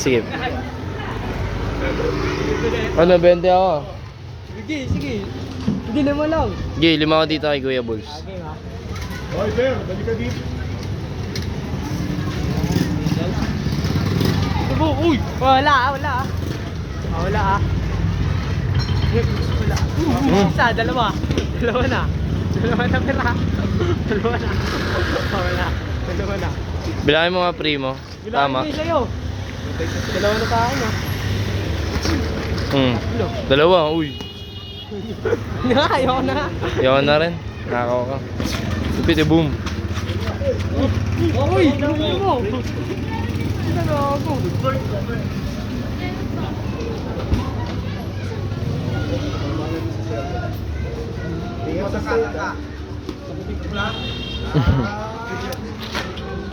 Sige. Ano, 20 ako. Sige, sige. Hindi naman lang. Sige, 5 ako dito kay Kuya Bulls. Okay, ha? Hoy, Bear, dali ka dito. Ito po, uy! Wala, wala. Wala, Wala. Isa, dalawa. Dalawa na. Dalawa na pera. Dalawa na. Wala. Dalawa na. Bilangin mo nga primo. Tama. Bilangin mo sa'yo. Dalawa na tayo, no? Dalawa, uy. Ayoko na. Ayaw na rin. Nakakaw ka. Lupit eh, boom. Uy! Dalawa mo. Dalawa mo.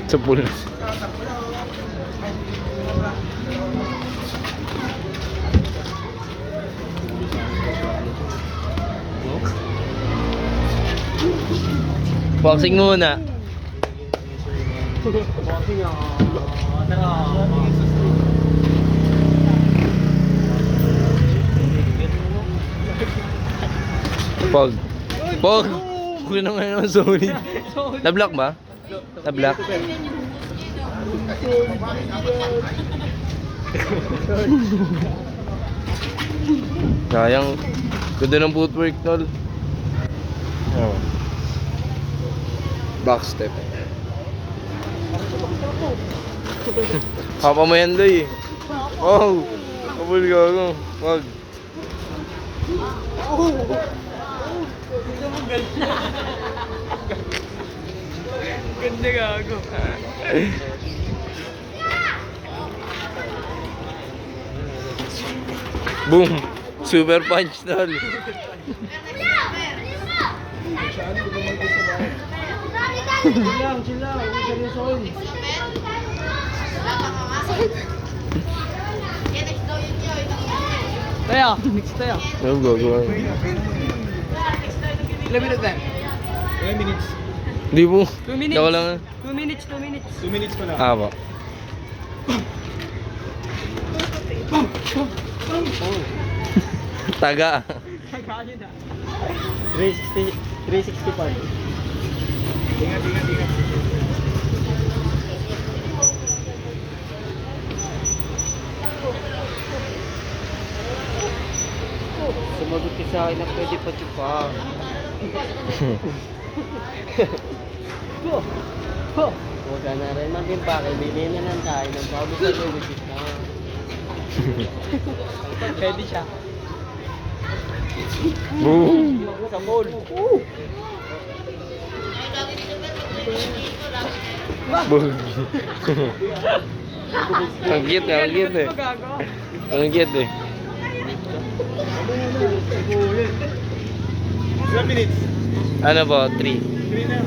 Sa pool. Boxing muna. Boxing tara. Pog. Pog. Kung naman naman solid. Na-block ba? Na-block? Sayang. Ganda ng footwork, tol. Oh. Back step. Papa mo yan, Loy. Oh! Kapul ka ako. Wag. Ganda gago. Boom! Super punch, tol. Chill lang, chill lang. Huwag seryosohin. Tayo, next tayo. Oh, go. Ilan minutes na? 10 minutes. Hindi po. 2 minutes. Ako lang. 2 minutes, 2 minutes. 2 minutes pa lang. Ah, po. Taga. Kagaya na. 365. Ingat. Sumagot ka sa akin na pwede pa chupa. Huwag ka na rin mag-impake. Bili na lang tayo ng bago sa Lumitis na. Pwede siya. Boom! Sa mall. Boom! Ang cute eh. Ang cute eh. 7 minutes. Ano po? 3. 3 na.